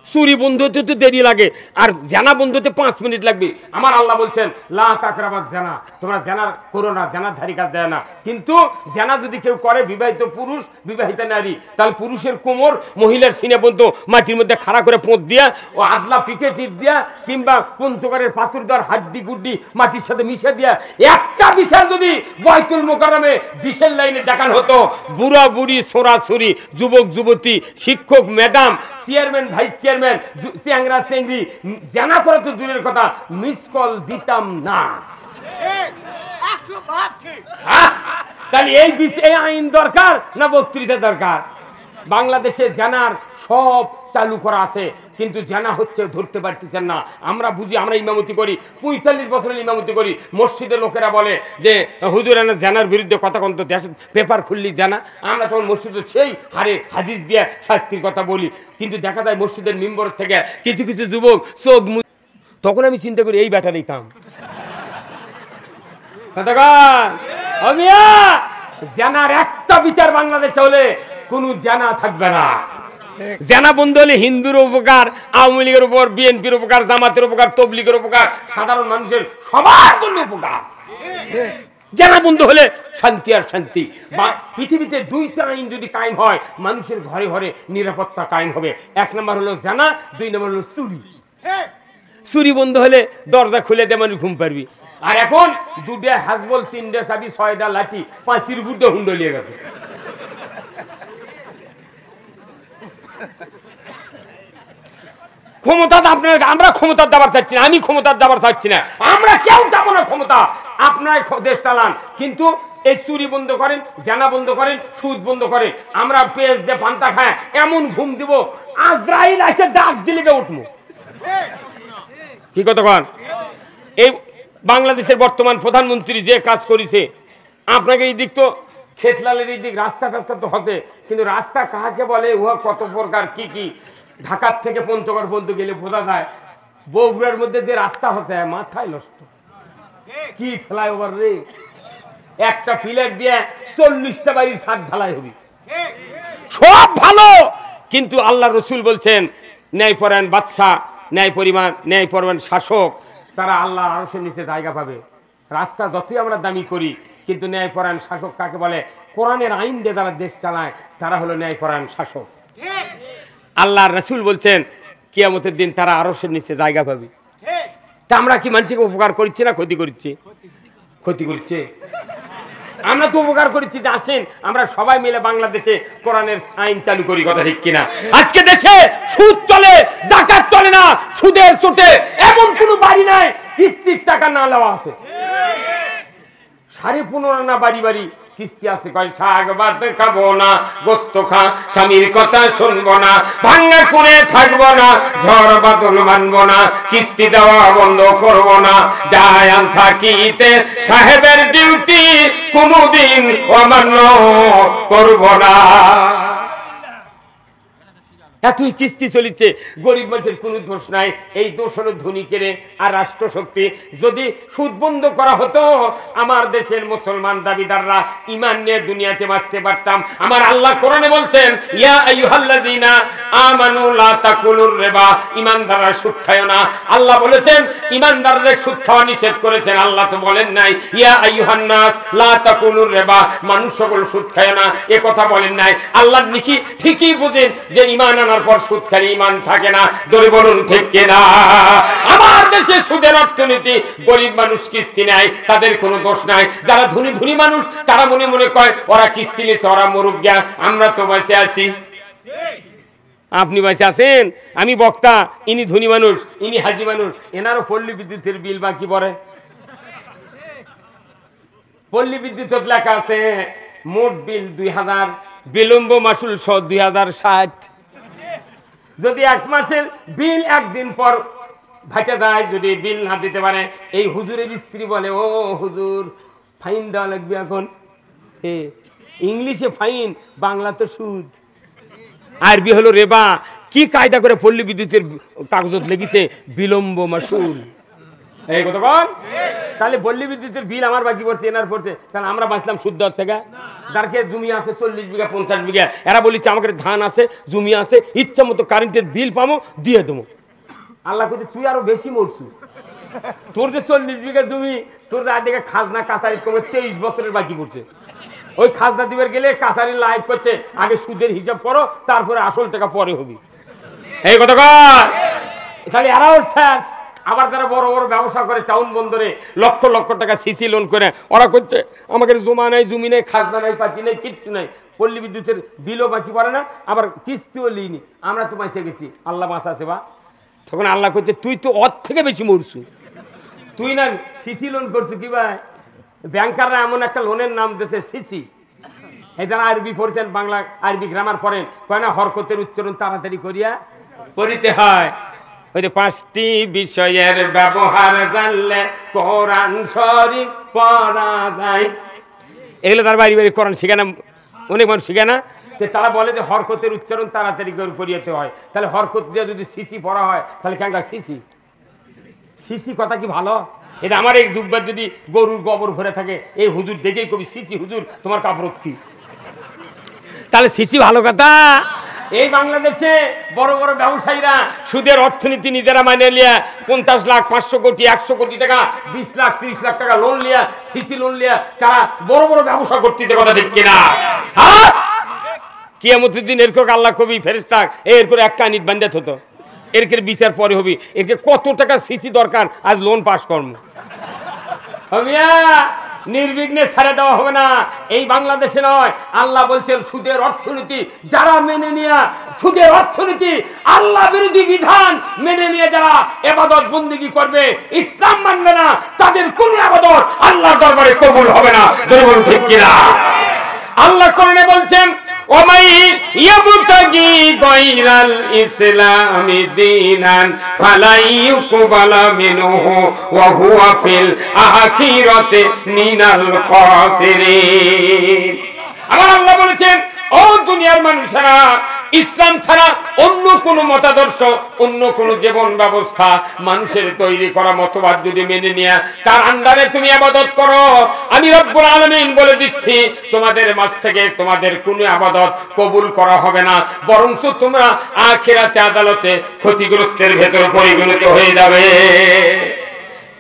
চুরি বন্ধ হতে তো দেরি লাগে, আর জানা বন্ধ হতে 5 মিনিট লাগবে। আমার আল্লাহ বলছেন লা তাকরাবাস জানা, তোমরা জানা করো না, জানার ধারি কাজ যায় না। কিন্তু জানা যদি কেউ করে, বিবাহিত পুরুষ বিবাহিত নারী, তাহলে পুরুষের কোমর মহিলার সিনে পর্যন্ত মাটির মধ্যে খাড়া করে পোঁত দিয়া ও আদলা পিকে টিপ দিয়া কিংবা পঞ্চগড়ের পাথর দেওয়ার হাড্ডি গুড্ডি মাটির সাথে মিশে দিয়া একটা বিচার যদি বাইতুল মোকাররমে ডিসেল লাইনে দেখানো হতো, বুড়া বুড়ি সোরা সুরি, যুবক যুবতী, শিক্ষক ম্যাডাম, চেয়ারম্যান ভাইস চেয়ারম্যান, চ্যাংরা চেংড়ি, জানা করা তো দূরের কথা, মিস কল দিতাম না। তাহলে এই আইন দরকার না বক্তৃতা দরকার? বাংলাদেশে জানার সব চালু করা আছে, কিন্তু জানা হচ্ছে ধরতে পারতেছেন না। আমরা বুঝি, আমরা ইমামতি করি, 45 বছরের ইমামতি করি। মসজিদের লোকেরা বলে যে হুজুর জানার বিরুদ্ধে কথা কন্ত, দেশ পেপার খুললি জানা। আমরা তখন মসজিদে সেই হারে হাদিস দিয়ে শাস্তির কথা বলি, কিন্তু দেখা যায় মসজিদের মিম্বর থেকে কিছু কিছু যুবক চোখ, তখন আমি চিন্তা করি এই ব্যাটারই কাম। জানার একটা বিচার বাংলাদেশে হলে কোন জানা থাকবে না। জানা বন্ধ হলে হিন্দুর উপকার, আওয়ামী লীগের উপর, বিএনপির উপকার, জামাতের উপকার, তবলিগের উপকার, সাধারণ মানুষের সবার জন্য উপকার। জানা বন্ধ হলে শান্তি আর শান্তি। পৃথিবীতে 2টা আইন যদি কায়েম হয়, মানুষের ঘরে ঘরে নিরাপত্তা কায়েম হবে। 1 নম্বর হলো জানা, 2 নম্বর হলো চুরি। চুরি বন্ধ হলে দরজা খুলে দিয়ে মানুষ ঘুম পারবি। আর এখন 2টা হাজবল, 3টা চাবি, 6টা লাঠি, 5 বুদ্ধ হুন্ডলিয়ে গেছে। ক্ষমতা আপনার, আমরা ক্ষমতা দেওয়ার চাচ্ছি না, আমি ক্ষমতা দেওয়ার চাচ্ছি না, আমরা কেউ যাবো না ক্ষমতা। আপনার দেশ চালান, কিন্তু এই চুরি বন্ধ করেন, জানা বন্ধ করেন, সুদ বন্ধ করেন। আমরা পেঁয়াজ দিয়ে পান্তা খায় এমন ঘুম দিব, আজরাইল এসে ডাক দিলে উঠবো। কি কথা কন? এই বাংলাদেশের বর্তমান প্রধানমন্ত্রী যে কাজ করেছে, আপনাকে এই দিক তো খেতলালের এই দিক রাস্তা টাস্তা তো হচ্ছে, কিন্তু রাস্তা কাহাকে বলে, উহা কত প্রকার কি কি, ঢাকার থেকে পঞ্চগড় পর্যন্ত গেলে বোঝা যায়। বগুড়ার মধ্যে যে রাস্তা হচ্ছে মাথায় নষ্ট, কি ফ্লাইওভার রে! একটা ফিলার দিয়ে 40টা বাড়ির ছাদ ঢালাই হবে, সব ভালো। কিন্তু আল্লাহ রসুল বলছেন ন্যায়পরায়ণ বাদশা, ন্যায়পরায়ণ শাসক, তারা আল্লাহ আরশের নিচে জায়গা পাবে। রাস্তা যতই আমরা দামি করি, কিন্তু ন্যায়পরায়ণ শাসক কাকে বলে? কোরআনের আইন দিয়ে যারা দেশ চালায় তারা হলো ন্যায়পরায়ণ শাসক। আল্লাহ রসুল বলছেন কিয়ামতের দিন তারা আরশের নিচে জায়গা পাবে। তা আমরা কি মানুষকে উপকার করছি না ক্ষতি করছি? ক্ষতি করছে। আমরা তো উপকার করেছি যে আসেন আমরা সবাই মিলে বাংলাদেশে কোরআনের আইন চালু করি, কথা ঠিক কিনা? আজকে দেশে সুদ চলে, যাকাত চলে না, সুদের চোটে এমন কোনো বাড়ি নাই কিস্তির টাকা না নেওয়া আছে, 15.5 আনা বাড়ি বাড়ি কিস্তি আছে। কয় শাক ভাত খাবো না, গোস্ত খা, স্বামীর কথা শুনবো না, ভাঙ্গা করে থাকবো না, ঝড় বাদল মানবো না, কিস্তি দেওয়া বন্ধ করবো না, যায় আন থাকিতে সাহেবের ডিউটি কোনোদিন অমান্য করবো না। এতই কিস্তি চলিচ্ছে, গরিব মানুষের কোনো দোষ নাই। এই দোষ হলো ধনীকের আর রাষ্ট্রশক্তি। যদি সুদ বন্ধ করা হতো, আমার দেশের মুসলমান দাবিদাররা ঈমান নিয়ে দুনিয়াতে বাঁচতে পারতাম। আমার আল্লাহ কোরআনে বলছেন, ইয়া আইয়ুহাল্লাযীনা আমানু লা তাকুলুর রিবা, ঈমানদাররা সুদ খায় না। আল্লাহ বলেছেন ঈমানদারদের সুদ খাওয়া নিষেধ করেছেন। আল্লাহ তো বলেন নাই ইয়া আইয়ুহান নাস লা তাকুলুর রিবা, মানুষ সকল সুদ খায় না, এ কথা বলেন নাই। আল্লাহ ঠিকই বুঝেন যে ঈমান আনার পর সুদ খালি ঈমান থাকে না। জোরে বলুন ঠিক কিনা? আমার দেশে সুদের অর্থনীতি, গরিব মানুষ কিস্তি নেয়, তাদের কোনো দোষ নাই। যারা ধনী মানুষ তারা মনে মনে কয় ওরা কিস্তি নিয়েছে, ওরা মরুক গিয়া, আমরা তো বেঁচে আছি। আপনি বেঁচে আছেন, আমি বক্তা, ইনি ধনী মানুষ, ইনি হাজি মানুষ, এনারও পল্লী বিদ্যুতের বিল বাকি পড়ে। পল্লী বিদ্যুৎ লেখা আছে মোট বিল 2000, বিলম্ব মাসুল 2060। যদি 1 মাসের বিল 1 দিন পর ভাইটা যায়, যদি বিল না দিতে পারে, এই হুজুরের স্ত্রী বলে, ও হুজুর ফাইন দেওয়া লাগবে এখন। ইংলিশে ফাইন, বাংলা তো সুদ, আরবি হলো রেবা। কি কায়দা করে পল্লী বিদ্যুতের কাগজত লিখেছে বিলম্ব মাসুল। এই কথা বল, তাহলে পল্লী বিদ্যুতের বিল আমার বাকি পড়ছে, এনার পড়ছে, তাহলে আমরা বাঁচলাম সুদ দেওয়ার থেকে। যারকে জমি আছে 40 বিঘা 50 বিঘা, এরা বলিচ্ছে আমাকে ধান আছে, জমি আছে, ইচ্ছা মতো কারেন্টের বিল পাবো, দিয়ে দেবো। আল্লাহ বলছে তুই আরো বেশি মরছু, তোর যে 40 বিঘা জমি, তোর দিকে খাজনা কাছারি কমে 23 বছরের বাকি পড়ছে। ওই খাজনা দিবার গেলে কাছারি লাইভ করছে, আগে সুদের হিসাব করো, তারপরে আসল টাকা পরে হবি। এই কথা কর, তাহলে এরাও শেষ। আবার যারা বড় বড় ব্যবসা করে টাউন বন্দরে লক্ষ লক্ষ টাকা সিসি লোন করে, ওরা করছে আমাদের জমা নাই, জমি নেই, খাজনা নাই, পাতি নেই, কিচ্ছু নাই, পল্লী বিদ্যুতের বিলও বাকি পড়ে না, আবার কিস্তিও লিনি, আমরা তো বাঁচে গেছি, আল্লাহ বাঁচাছে। বা তখন আল্লাহ করছে তুই তো ওর থেকে বেশি মরছু, তুই না সিসি লোন করছু। কি ভাই, ব্যাংকাররা এমন একটা লোনের নাম দিয়েছে সিসি। এই যারা আরবি পড়ছেন, বাংলা আরবি গ্রামার পড়েন, কয় না হরকতের উচ্চারণ তাড়াতাড়ি করিয়া করিতে হয়। ওই যে 5টি বিষয়ের ব্যবহার জানলে কোরআন শরীফ পড়া যায়। এগুলো তার বাড়ি বাড়ি কোরআন শিখে না, অনেক মানুষ শিখে না। তারা বলে যে হরকতের উচ্চারণ তাড়াতাড়ি করে করিয়েতে হয়। তাহলে হরকত দিয়ে যদি সিসি পড়া হয়, তাহলে কেন সিসি সিসি কথা কি ভালো? এটা আমার এই যুগবার যদি গরুর গোবর ভরে থাকে, এই হুজুর দেখেই কবি সিসি হুজুর তোমার কাপড় কি, তাহলে সিসি ভালো কথা। এই বাংলাদেশে বড় বড় ব্যবসায়ীরা সুদের অর্থনীতি নিজেরা মানে লিয়া 50 লাখ 500 কোটি 100 কোটি টাকা 20 লাখ 30 লাখ টাকা লোন লিয়া, সিসি লোন লিয়া তারা বড় বড় ব্যবসা করতেছে। কথা ঠিক কিনা? হ্যাঁ, কিয়ামতের দিন এরকম আল্লাহ কবি ফেরেশতা এর করে এক কানিত বান্ধাত হতো, এরকের বিচার পরে হবি, এরকে কত টাকা সিসি দরকার, আজ লোন পাস করবো নির্বিঘ্নে ছাড়ে দেওয়া হবে না। এই বাংলাদেশে নয়, আল্লাহ বলছেন সুদের অর্থনীতি যারা মেনে নিয়ে, সুদের অর্থনীতি আল্লাহ বিরোধী বিধান মেনে নিয়ে যারা ইবাদত বন্দেগী করবে, ইসলাম মানবে না, তাদের কোন ইবাদত আল্লাহর দরবারে কবুল হবে না। বলুন ঠিক কিনা? আল্লাহ কোরআনে বলছেন ওমাই ইয়াবতাগি গায়রাল ইসলামি দীনান ফালাই ইউকবালা মিনহু ওয়া হুয়া ফিল আখিরাতি মিনাল খাসিরিন। আমার আল্লাহ বলেছেন ও দুনিয়ার মানুষেরা, ইসলাম ছাড়া অন্য কোন মতাদর্শ, অন্য কোন জীবন ব্যবস্থা, মানুষের তৈরি করা মতবাদ যদি মেনে নিয়ে তার আন্ডারে তুমি ইবাদত করো, আমি রব্বুল আলামিন বলে দিচ্ছি তোমাদের মাঝ থেকে তোমাদের কোনো ইবাদত কবুল করা হবে না, বরঞ্চ তোমরা আখিরাতে আদালতে ক্ষতিগ্রস্তের ভেতর পরিগণিত হয়ে যাবে।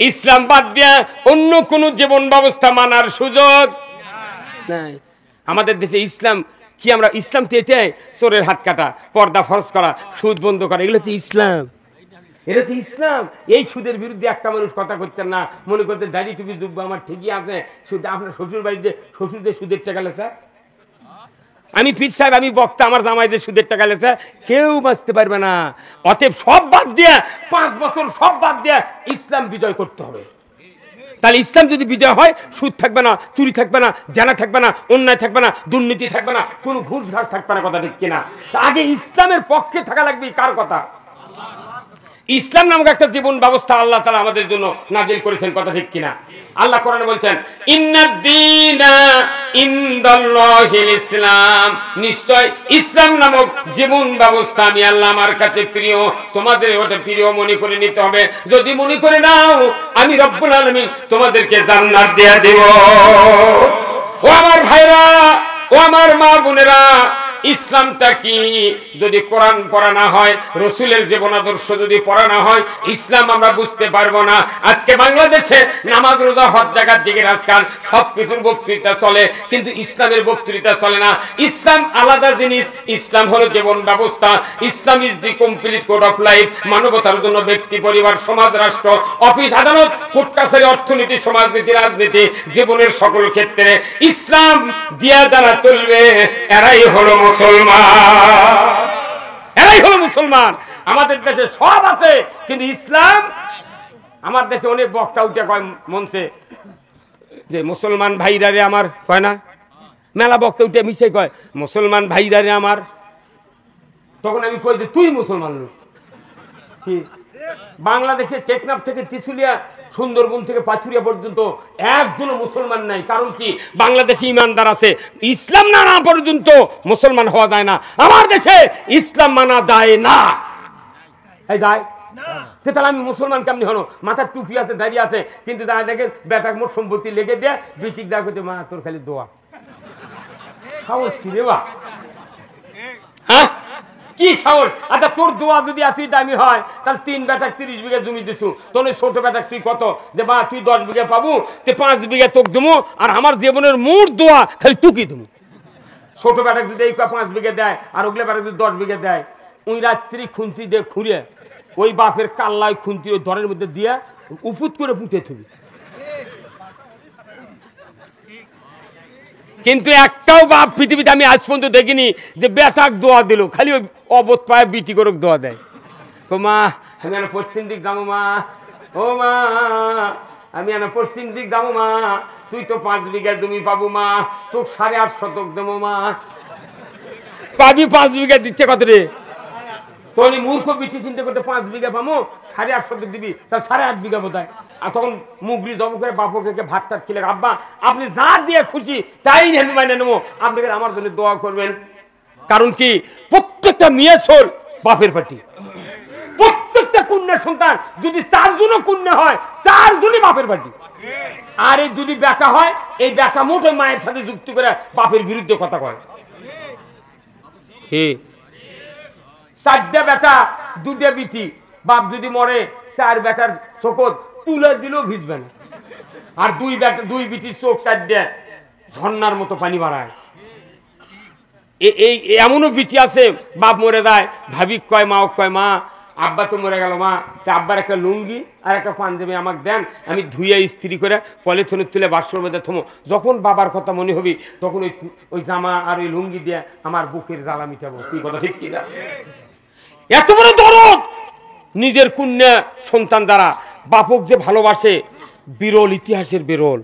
ইসলাম বাদ দিয়ে অন্য কোন জীবন ব্যবস্থা মানার সুযোগ নাই। আমাদের দেশে ইসলাম কি, আমরা ইসলাম তো এটাই, চোরের হাত কাটা, পর্দা ফরজ করা, সুদ বন্ধ করা, এগুলো তো ইসলাম। এটা তো ইসলাম। এই সুদের বিরুদ্ধে একটা মানুষ কথা করছেন না, মনে করতে দাড়ি টুপি জুব্বা আমার ঠিকই আছে, সুদ আপনার শ্বশুর বাড়িতে শ্বশুরদের সুদের টাকা লেছে, আমি পীর সাহেব, আমি বক্তা, আমার জামাইদের সুদের টাকা লেছে, কেউ বাঁচতে পারবে না। অতএব সব বাদ দিয়ে 5 বছর সব বাদ দিয়ে ইসলাম বিজয় করতে হবে। তাহলে ইসলাম যদি বিজয় হয়, সুদ থাকবে না, চুরি থাকবে না, জানা থাকবে না, অন্যায় থাকবে না, দুর্নীতি থাকবে না, কোনো ঘুষ ঘাস থাকবে না। কথা ঠিক কিনা? আগে ইসলামের পক্ষে থাকা লাগবে। কার কথা? ইসলাম নামক একটা জীবন ব্যবস্থা আল্লাহ তাআলা আমাদের জন্য নাজিল করেছেন। কথা ঠিক কিনা? আল্লাহ কোরআনে বলছেন, ইন্নাদ-দীনা ইনদাল্লাহিল ইসলাম, নিশ্চয় ইসলাম নামক জীবন ব্যবস্থা আমি আল্লাহ আমার কাছে প্রিয়। তোমাদের ওটা প্রিয় মনে করে নিতে হবে। যদি মনে করে নাও, আমি রব্বুল আলামিন তোমাদেরকে জান্নাত দিয়ে দেব। ও আমার ভাইরা, ও আমার মা বোনেরা, ইসলামটা কি যদি কোরআন পড়া না হয়, রসুলের জীবন আদর্শ যদি পড়া না হয়, ইসলাম আমরা বুঝতে পারবো না। আজকে বাংলাদেশে নামাজ, রোজা, হজ, যাকাত, জিকির, আজকার সবকিছুর বক্তৃতা চলে, কিন্তু ইসলামের বক্তৃতা চলে না। ইসলাম আলাদা জিনিস। ইসলাম হলো জীবন ব্যবস্থা। Islam is the complete code of life. মানবতার জন্য ব্যক্তি, পরিবার, সমাজ, রাষ্ট্র, অফিস, আদালত, কোর্ট কাছারি, অর্থনীতি, সমাজনীতি, রাজনীতি, জীবনের সকল ক্ষেত্রে ইসলাম দিয়া যারা চলবে, এরাই হলো মুসলমান। এরাই হলো মুসলমান। আমাদের দেশে সব আছে, কিন্তু ইসলাম, আমার দেশে অনেক বক্তা উঠে কয় মঞ্চে যে মুসলমান ভাইরা রে আমার, কয় না? মেলা বক্তা উঠে মিশে কয় মুসলমান ভাইরা রে আমার। তখন আমি কই যে তুই মুসলমান লোক কি? বাংলাদেশের টেকনাফ থেকে তিসুলিয়া, সুন্দরবন থেকে পাথুরিয়া পর্যন্ত একজন মুসলমান নাই। কারণ কি? বাংলাদেশে ইমানদার আছে। ইসলাম না না পর্যন্ত মুসলমান হওয়া যায় না। আমার দেশে ইসলাম মানা যায় না। এই যায় তাহলে আমি মুসলমান কেমনি হলো? মাথার টুপি আছে, দাঁড়িয়ে আছে, কিন্তু যারা দেখে বেটা মোট সম্পত্তি লেগে দেয়, বিটিক দা করতে, মা তোর খালি দোয়া। সাহস কি রে বা? হ্যাঁ, কি সাহস? আচ্ছা, তোর দোয়া যদি এতই দামি হয়, তাহলে 3 বেটাক 30 বিঘা জমি দিছু, তোর ছোট বেটাক তুই কত যে মা তুই 10 বিঘা পাবো, তুই 5 বিঘা তোক দেবো, আর আমার জীবনের মোট দোয়া খালি টুকি দেবো। ছোট বেটাক যদি এই 5 বিঘা দেয়, আর ওগুলো বেটাক যদি 10 বিঘা দেয়, ওই রাত্রি খুন্তি দিয়ে খুঁড়ে ওই বাপের কাল্লায় খুন্তি ওই দরের মধ্যে দিয়ে উপুত করে পুঁতে থবি। কিন্তু একটাও বাপ পৃথিবীতে আমি আজ পর্যন্ত দেখিনি যে বেটাক দোয়া দিল, খালি ওই অবত পায়ে বিটি করে দোয়া দেয়। ও মা, আমি এনে পশ্চিম দিক যাবো মা। ও মা, আমি এনে পশ্চিম দিক যাবো মা। তুই তো 5 বিঘা জমি পাবো মা, তোকে 8.5 শতক দেবো মা। পাবি 5 বিঘা দিচ্ছে কত রে? তোর মূর্খ বিটি চিন্তা করতে 5 বিঘা পাবো, 8.5 শতক দিবি, তার 8.5 বিঘা বোধ হয়। আর তখন মুগরি জব করে বাপকে ভাত টাত খেলে, আব্বা আপনি যা দিয়ে খুশি তাই আমি মানে নেবো, আপনাকে আমার জন্য দোয়া করবেন। কারণ কি? প্রত্যেকটা মেয়ে ছোল বাপের পাটি, প্রত্যেকটা কন্যা সন্তান যদি 4 জনও কন্যা হয়, 4 জনই বাপের পাটি। আর এই যদি বেটা হয়, এই বেটা মোটে মায়ের সাথে যুক্তি করে বাপের বিরুদ্ধে কথা কয়। হে, 4টে বেটা 2টে বিটি, বাপ যদি মরে 4 বেটার চোখত তুলে দিলেও ভিজবে না। আর 2 বিটির চোখ 4টে ঝর্ণার মতো পানি বাড়ায়। এই এমনও বিটি আছে, বাপ মরে যায়, ভাবি কয়, মা কয়, মা আব্বা তো মরে গেল মা, তা আব্বার একটা লুঙ্গি আর একটা পাঞ্জাবি আমাকে দেন, আমি ধুয়ে ইস্ত্রি করে পলিথিনে তুলে বাসর মধ্যে থমো। যখন বাবার কথা মনে হবি, তখন ওই জামা আর ওই লুঙ্গি দিয়ে আমার বুকের জ্বালা মিটাবো। কি কথা ঠিক কিনা? এত বড় দরদ নিজের কন্যা সন্তান দ্বারা বাপক যে ভালোবাসে, বিরল, ইতিহাসের বিরল।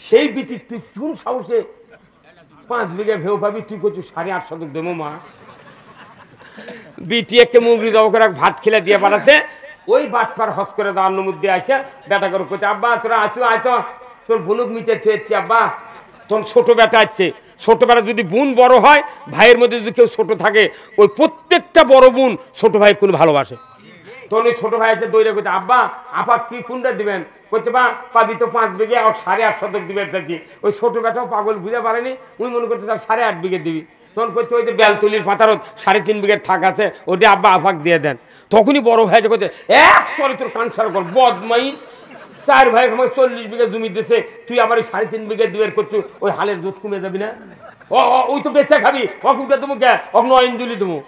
সেই বিটি তুই কোন সাহসে 5 বিঘা ভেউ পাবি, তুই করছিস 8.5 শতক দেবো মা। বিটি একটা মুরগি জব করে ভাত খেলে দিয়ে পাঠাচ্ছে, ওই বাটপার হস করে দেওয়ার মধ্যে আসে বেটা করে করছে, আব্বা তোরা আসো, আয়তো তোর বুনুক মিটে থুয়েছি আব্বা। তখন ছোট বেটা আসছে। ছোট বেটা যদি বোন বড় হয়, ভাইয়ের মধ্যে যদি কেউ ছোট থাকে, ওই প্রত্যেকটা বড় বোন ছোট ভাই কোন ভালোবাসে। তখন ওই ছোট ভাই আছে দৌড়ে করছে, আব্বা আপা কি কোনটা দিবেন? করছে, বা পাবি তো 5 বিঘা, 8.5 শতক দিবে চাচ্ছি। ওই ছোট বেটাও পাগল বুঝে পারেনি, উনি মনে করতে তার 8.5 বিঘে দিবি। তখন করছে, ওই যে বেলতলির পাতারত 3.5 বিঘের থাক আছে, ওটা আব্বা আফাক দিয়ে দেন। তখনই বড় ভাই করছে, এক চলে তোর কানসার কর বদমাইশ, 4 ভাই আমাকে 40 বিঘা জমি দিয়েছে, তুই আমার ওই 3.5 বিঘা দিবের করছো, ওই হালের দুধ কমে যাবি না? ওই তো বেঁচে খাবি, অকুটা তুমি কে অগ্ন অঞ্জলি তুমি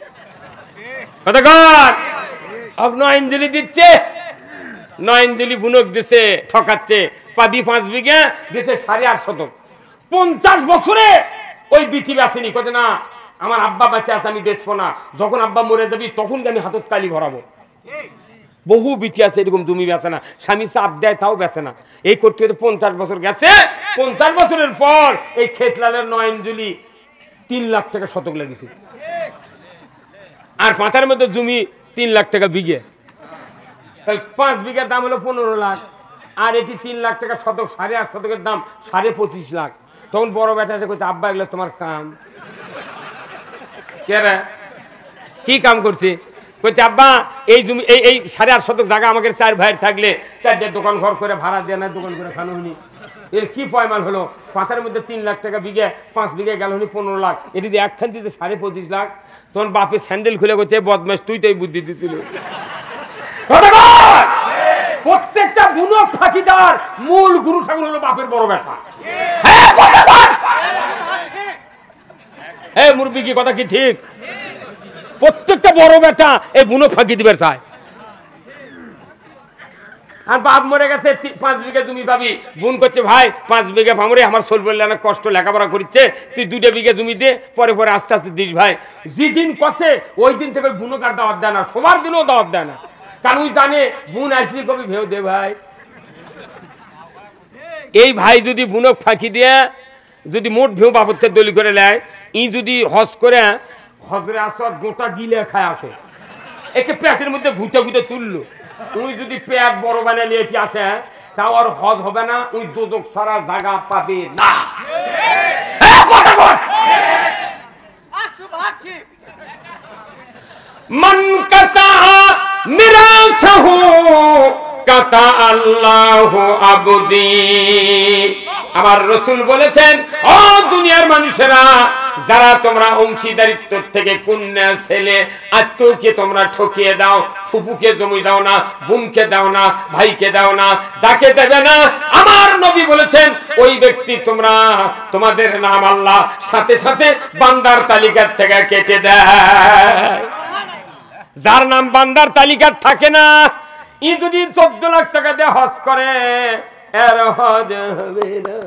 কথা কর, অগ্ন অঞ্জলি দিচ্ছে, 9 অঞ্জলি বুনক দিছে, ঠকাচ্ছে। পাবি 5 বিঘা দিছে 8.5 শতক। 50 বছরে ওই বিটি বেসেনি, কোথায় না আমার আব্বা বেঁচে আছে, আমি বেচবো না, যখন আব্বা মরে যাবি তখন আমি হাতত তালি ভরাবো। বহু বিটি আছে এরকম জমি বেচে না, স্বামী চাপ দেয় তাও বেচে না। এই করতে করতে 50 বছর গেছে। 50 বছরের পর এই খেতলালের নয়নজুলি 3 লাখ টাকা শতক লেগেছে। আর পাঁচার মধ্যে জমি 3 লাখ টাকা বিঘে, তাহলে 5 বিঘার দাম হলো 15 লাখ, আর এটি 3 লাখ টাকা শতক, 8.5 শতকের দাম 25.5 লাখ। তখন বড় বেটা এসে কইছে, আব্বা এগুলো তোমার কাম। কে রে, কি কাম করছে? কইছে আব্বা এই জমি এই 8.5 শতক জায়গা আমাকে 4 ভাইয়ের থাকলে 4টে দোকান ঘর করে ভাড়া দেয় না, দোকান করে খানো হনি, এর কি পয়মাল হলো? পাঁচার মধ্যে 3 লাখ টাকা বিঘে, 5 বিঘে গেল হনি 15 লাখ, এটি দিয়ে একখান দিতে 25.5 লাখ। তখন বাপের স্যান্ডেল খুলে করছে, বদমাস তুই তো এই বুদ্ধি দিছিল। প্রত্যেকটা বুনক ফাঁকিদার মূল গুরু ঠাকুর হলো বাপের বড় বেটা। হ্যাঁ মুরব্বী, কি কথা কি ঠিক? প্রত্যেকটা বড় বেটা এই বুনক ফাঁকি দিবে চায়। আর বাপ মরে গেছে, 5 বিঘা জমি পাবি, বোন করছে ভাই 5 বিঘা ভাঙরে আমার সোল বললে অনেক কষ্ট, লেখাপড়া করছে, তুই 2 বিঘা জমি দে, পরে পরে আস্তে আস্তে দিস ভাই। যেদিন কছে ওই দিন থেকে বুনক আর দাওয়াত দেয় না, সবার দিনও দাওয়াত দেয় না, কারণ ওই জানে বোন আসলি কবি ভেউ দে ভাই। এই ভাই যদি বুনক ফাঁকি দিয়ে যদি মোট ভেউ বাপত্বের দলি করে নেয়, ই যদি হজ করে হজরে আসর গোটা গিলে খায় আসে, একে পেটের মধ্যে ঘুটে ঘুটে তুললো, তুই যদি পেট বড় বানালে এটি আসে তাও আর হজ হবে না, ওই দোজক সারা জায়গা পাবে না। মান কাতা মিরাসাহু কাতা আল্লাহু আবদি। আমার রাসূল বলেছেন, ও দুনিয়ার মানুষেরা, যারা তোমরা অংশীদারিত্ব থেকে কন্যা ছেলে আত্মীয়কে তোমরা ঠকিয়ে দাও, ফুফুকে জমি দাও না, বোনকে দাও না, ভাইকে দাও না, যাকে দেবে না, আমার নবী বলেছেন ওই ব্যক্তি তোমরা তোমাদের নাম আল্লাহ সাথে সাথে বান্দার তালিকার থেকে কেটে দেয়। যার নাম বান্দার তালিকার থাকে না, ই যদি 14 লাখ টাকা দিয়ে হজ করে, এর হজ হবে না।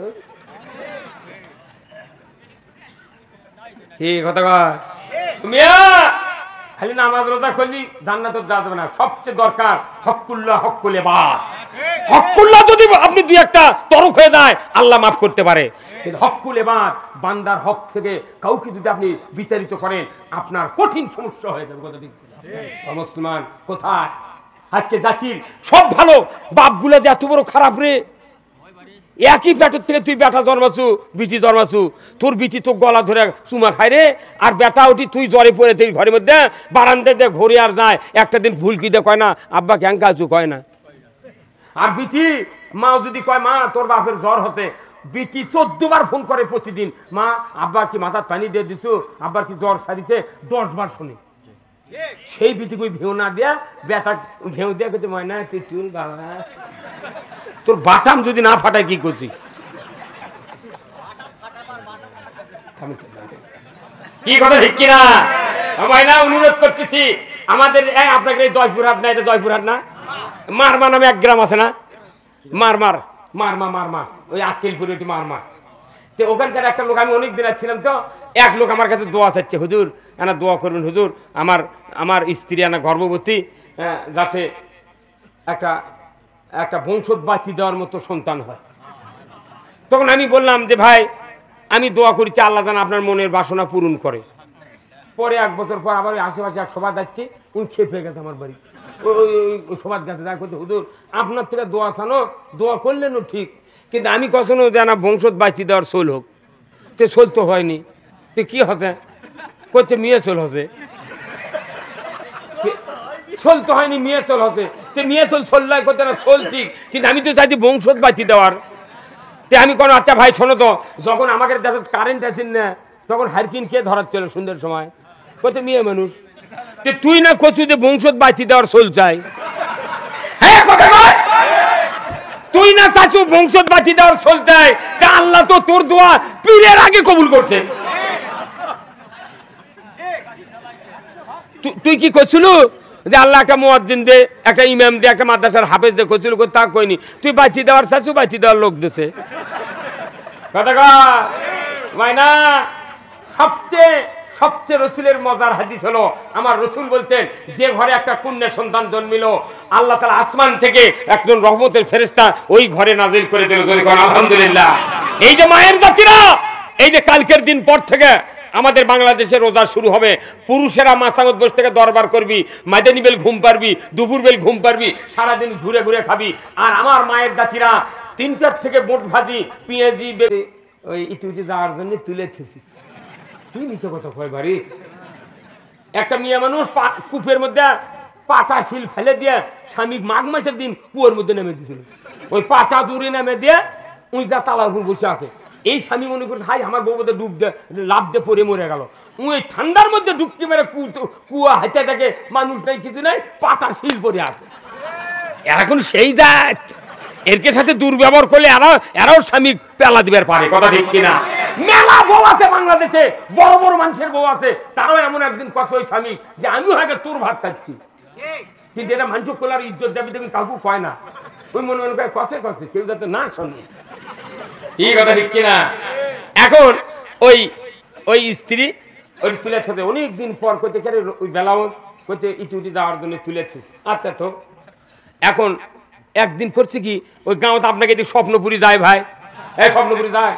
কি কথা কয় মিয়া? খালি নামাজ রোজা করলি জান্নাতে যাওয়া যাবে না, সবচেয়ে দরকার হক্কুল্লাহ হক্কুল ইবাদ। হক্কুল্লাহ যদি আপনি দুই একটা তরক হয়ে যায় আল্লাহ মাফ করতে পারে, কিন্তু হক্কুল ইবাদ বান্দার হক থেকে কাউকে যদি আপনি বিতাড়িত করেন আপনার কঠিন সমস্যা হয়ে যাবে। কথা ঠিক মুসলমান কোথায়? আজকে জাতির সব ভালো, বাপগুলো যে এত বড় খারাপ রে। একই পেটের থেকে তুই বেটা জন্মাছু, বিটি জন্মাছু, তোর বিটি তো গলা ধরে চুমা খায় রে, আর বেটা উঠি তুই জ্বরে পড়ে তুই ঘরের মধ্যে বারান্দা দিয়ে ঘুরে আর যায়, একটা দিন ভুলকি দিয়ে কয় না আব্বা ক্যাঙ্কা আছু, কয় না। আর বিটি মাও যদি কয় মা তোর বাপের জ্বর হতে, বিটি 14 বার ফোন করে প্রতিদিন, মা আব্বার কি মাথার পানি দিয়ে দিছু, আব্বার কি জ্বর সারিছে, 10 বার শুনি। সেই বিটি কই ভেউ না দিয়া বেটা ভেউ দিয়া কইতে ময়না তুই চুল বাবা, তোর বাটাম যদি না ফাটায় কি করছিস? কি কথা ঠিক কিনা? ময়না অনুরোধ করতেছি আমাদের আপনাকে জয়পুরহাট না, এটা জয়পুরহাট না, মারমা নামে 1 গ্রাম আছে না, মারমা ওই আক্কেলপুরে ওইটি মারমা। তো ওখানকার একটা লোক, আমি অনেক দিন ছিলাম, তো এক লোক আমার কাছে দোয়া চাচ্ছে, হুজুর এনা দোয়া করবেন হুজুর, আমার স্ত্রী এনা গর্ভবতী, যাতে একটা বংশোদ্ বাঁচিয়ে দেওয়ার মতো সন্তান হয়। তখন আমি বললাম যে ভাই আমি দোয়া করেছি আল্লাহ যেন আপনার মনের বাসনা পূরণ করে। পরে 1 বছর পর আবার ওই আশেপাশে এক সভা যাচ্ছি, ওই খেপে গেছে আমার বাড়ি, ওই সভার গেছে, যা করতে হুজুর আপনার থেকে দোয়া চানো, দোয়া করলেনও ঠিক, কিন্তু আমি কখনো জানা বংশোদ্ বাঁচিয়ে দেওয়ার সোল হোক, তে সোল তো হয়নি, তো কি হতে করছে মেয়ে চল হতে, সোল তো হয়নি, মেয়ে চল হতে, তে মেয়ে চল সোল্লাই করতে না, সোল ঠিক, কিন্তু আমি তো চাইছি বংশোদ্ বাঁচিয়ে দেওয়ার। তে আমি কোনো আচ্ছা ভাই শোনো তো, যখন আমাদের দেশে কারেন্ট আসেন না তখন হারকিন খেয়ে ধরার ছিল সুন্দর সময়, কত মেয়ে মানুষ, তে তুই না কচু যে বংশোদ্ বাঁচিয়ে দেওয়ার সোল চাই, হ্যাঁ কথা বল, তুই না চাচু বংশোদ্ বাঁচিয়ে দেওয়ার সোল চাই, তা আল্লাহ তো তোর দোয়া পীরের আগে কবুল করছে। তুই কি করছিল যে আল্লাহ একটা মুয়াজ্জিন দে, একটা ইমাম দে, একটা মাদ্রাসার হাফেজ দে, করছিল তা কইনি, তুই বাঁচিয়ে দেওয়ার চাচু বাঁচিয়ে দেওয়ার লোক দিছে। কথা কয় না সবচেয়ে রসুলের মজার হাদিস হলো, আমার রসুল বলছেন যে ঘরে একটা কন্যা সন্তান জন্মিল, আল্লাহ তাআলা আসমান থেকে একজন রহমতের ফেরেশতা ওই ঘরে নাজিল করে দিল। আলহামদুলিল্লাহ। এই যে মায়ের জাতিরা, এই যে কালকের দিন পর থেকে আমাদের বাংলাদেশে রোজা শুরু হবে, পুরুষেরা মাসাগত বসে থেকে দরবার করবি, মাদানী বেল ঘুম পারবি, দুপুর বেল ঘুম পারবি, সারাদিন ঘুরে ঘুরে খাবি। আর আমার মায়ের জাতিরা 3টার থেকে বোট ভাজি পেঁয়াজি ওই ইটুটি যাওয়ার জন্য তুলেছি। কি মিছে কথা কয় বাড়ি। একটা মেয়ে মানুষ কূপের মধ্যে পাটা শিল ফেলে দিয়ে স্বামী মাঘ মাসের দিন কুয়োর মধ্যে নেমে দিয়েছিল। ওই পাটা দূরে নেমে দিয়ে উই যা তালার উপর বসে আছে। এই স্বামী মনে করে হাই আমার বউ বোধহয় ডুব দে লাভ দিয়ে পরে মরে গেল। ওই ঠান্ডার মধ্যে ডুবকি মেরে কুয়া হাইতে থাকে, মানুষ নাই কিছু নাই, পাটা শিল পরে আছে। এখন সেই জাত এরকে সাথে দুর্ব্যবহার করলে এরাও স্বামী পেলা দিবার পারে, কথা ঠিক কিনা? মেলা বউ আছে বাংলাদেশে, বড় বড় মানুষের বউ আছে, তারাও এমন একদিন কথা ওই স্বামী যে আমিও আগে তোর ভাত খাচ্ছি, কিন্তু এটা মানুষ কোলার ইজ্জত যাবি দেখুন কাকু কয় না। ওই মনে মনে কয় কষে কষে, কেউ যাতে না শোনে, এই কথা ঠিক কিনা? এখন ওই স্ত্রী ওই তুলেছে অনেকদিন পর করতে গেলে ওই বেলাও করতে ইটুটি যাওয়ার জন্য তুলেছিস। আচ্ছা, তো এখন একদিন করছে কি, ওই গাঁও আপনাকে এদিকে স্বপ্নপুরী যায় ভাই, এই স্বপ্নপুরী যায়,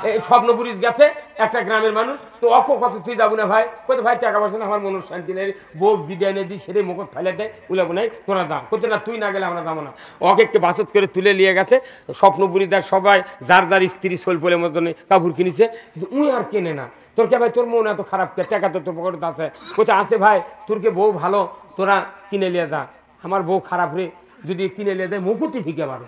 এই স্বপ্নপুরী গেছে একটা গ্রামের মানুষ, তো অক কথা তুই যাবো না ভাই, কোথায় ভাই টাকা পয়সা না, আমার মনের শান্তি নেই, বউ জিডে এনে দিই সেটাই মুখ ফেলে দেয়, উলাবো নাই, তোরা দাম করতে না, তুই না গেলে আমরা যাবো না। অকেককে বাসত করে তুলে নিয়ে গেছে। স্বপ্নপুরীদার সবাই যার যার স্ত্রী সোলপোলের মতন কাপড় কিনেছে, কিন্তু উই আর কেনে না। তোর কে ভাই তোর মন এত খারাপ কে, টাকা তো তোর পকেটে আছে, কোথায় আছে ভাই, তোর কে বউ ভালো, তোরা কিনে নিয়ে যা, আমার বউ খারাপ রে, যদি কিনে নিয়ে দেয় মুকুতি ফিকে পারে,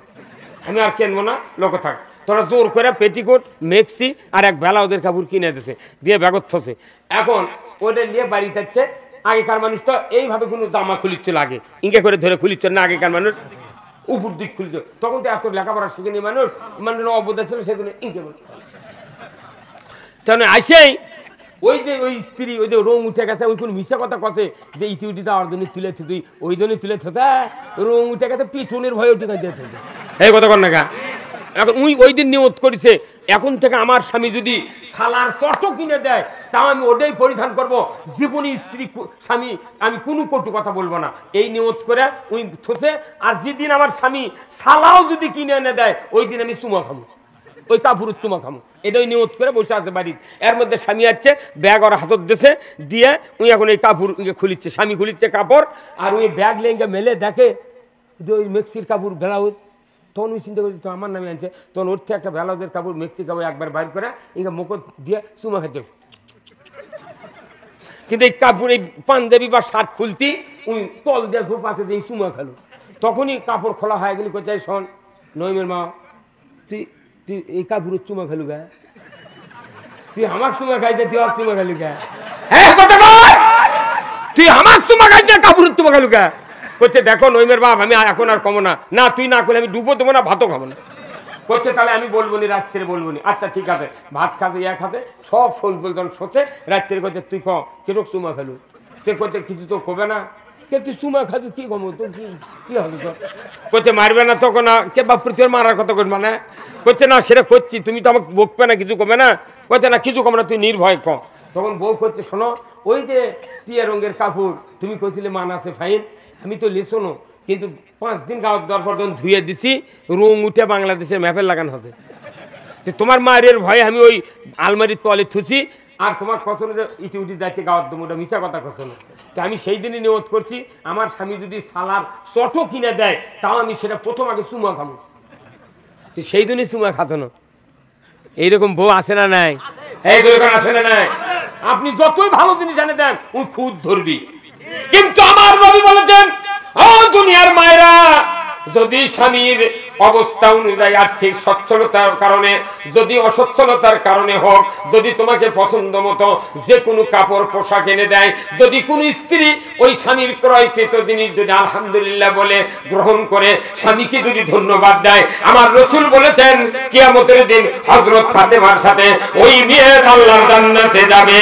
আমি আর কেনবো না, লোক থাক। তোরা জোর করে পেটিকোট মেক্সি আর এক বেলা ওদের কাপড় কিনে দিয়েছে, দিয়ে ব্যাগত থসে। এখন ওদের নিয়ে বাড়ি যাচ্ছে। আগেকার মানুষ তো এইভাবে কোনো জামা খুলিচ্ছিল, আগে ইঙ্গে করে ধরে খুলিচ্ছ না, আগেকার মানুষ উপর দিক খুলিত, তখন তো এত লেখাপড়া শিখেনি মানুষ, মানে অবদান ছিল, সেদিন ইঙ্গে বলে তাহলে আসেই ওই যে ওই স্ত্রী ওই যে রং উঠে গেছে, ওই কোন মিশা কথা কষে যে ইটি দেওয়ার জন্য তুলেছে, তুই ওই জন্য তুলেছ, রং উঠে গেছে, পিছনের ভয়ে উঠে গেছে, এই কথা কর না গা। এখন ওই দিন নিয়ত করেছে, এখন থেকে আমার স্বামী যদি সালার চট কিনে দেয় তাও আমি ওটাই পরিধান করব, জীবনী স্ত্রী স্বামী আমি কোনো কটু কথা বলবো না, এই নিয়ত করে ওই থসে। আর যেদিন আমার স্বামী সালাও যদি কিনে এনে দেয়, ওই দিন আমি চুমা খাবো, ওই কাপড় চুমা খাবো, এটাই নিয়ত করে বসে আছে বাড়ির। এর মধ্যে স্বামী আসছে, ব্যাগ ওর হাতত দিয়েছে, দিয়ে উনি এখন এই কাপড় খুলিচ্ছে, স্বামী খুলিচ্ছে কাপড়, আর ওই ব্যাগ লেগে মেলে দেখে যে ওই মেক্সির কাপড় ব্লাউজ। তখন ওই চিন্তা করছি তো আমার নামে আনছে, তখন ওর থেকে একটা ব্লাউজের কাপড় মেক্সি কাপড় একবার বাইর করে ইঙ্গা মুখত দিয়ে চুমা খেতে। কিন্তু এই কাপড় এই পাঞ্জাবি বা শার্ট খুলতি উনি তল দিয়ে ধোপাতে দিয়ে চুমা খেলো। তখনই কাপড় খোলা হয়ে গেলি, কোথায় শোন নইমের মা, তুই এই কাপড়ের চুমা খেলু গা, তুই আমার চুমা খাইতে, তুই আর চুমা খেলু গা, হ্যাঁ কথা বল, তুই আমার চুমা খাইতে কাপড়ের চুমা খেলু গা। করছে দেখো নইমের বাপ, আমি এখন আর কমো না, না তুই না করলে আমি ডুবো দেবো না, ভাতও খাবো না। করছে তাহলে আমি বলবো নি, রাত্রে বলবো নি। আচ্ছা ঠিক আছে, ভাত খাতে এক হাতে সব শোল বলতাম সোচে, রাত্রে করছে তুই কেটক চুমা খেলু, তুই করছে কিছু তো কবে না, কে তুই চুমা খাবি কি কমো, তো কি হবে তো? করছে মারবে না তখন, কে বাপ তোর মারার কথা করবে না, করছে না সেটা করছি, তুমি তো আমাকে বকবে না, কিছু কমে না, করছে না কিছু কমে না, তুই নির্ভয় ক। তখন বউ করছে শোনো, ওই যে টিয়া রঙের কাপড় তুমি কইছিলে মান আছে ফাইন, আমি তো লেসোনো, কিন্তু 5 দিন গাঁত দেওয়ার পর যখন ধুয়ে দিছি, রং উঠে বাংলাদেশের ম্যাপের লাগানো হবে, তোমার মায়ের ভয়ে আমি ওই আলমারির তলে থুছি, আর তোমার কচনে ইটি উঠি যাইতে গাওয়ার দম, ওটা মিশা কথা কচনে। তো আমি সেই দিনই নিয়ত করছি, আমার স্বামী যদি সালার চটো কিনে দেয় তাও আমি সেটা প্রথম আগে চুমা খাবো। তো সেই দিনই চুমা খাতনো। এইরকম বউ আছে না নাই? এই দরকার আছে না নাই? আপনি যতই ভালো জিনিস এনে দেন ওই খুদ ধরবি, কিন্তু আমার নবী বলেছেন, ও দুনিয়ার মায়েরা, যদি স্বামীর অবস্থা অনুযায়ী আর্থিক সচ্ছলতার কারণে, যদি অসচ্ছলতার কারণে হোক, যদি তোমাকে পছন্দ মতো যে কোনো কাপড় পোশাক এনে দেয়, যদি কোনো স্ত্রী ওই স্বামীর ক্রয়কৃত জিনিস যদি আলহামদুলিল্লাহ বলে গ্রহণ করে, স্বামীকে যদি ধন্যবাদ দেয়, আমার রাসূল বলেছেন কিয়ামতের দিন হযরত ফাতেমার সাথে ওই মেয়ে আল্লাহর জান্নাতে যাবে।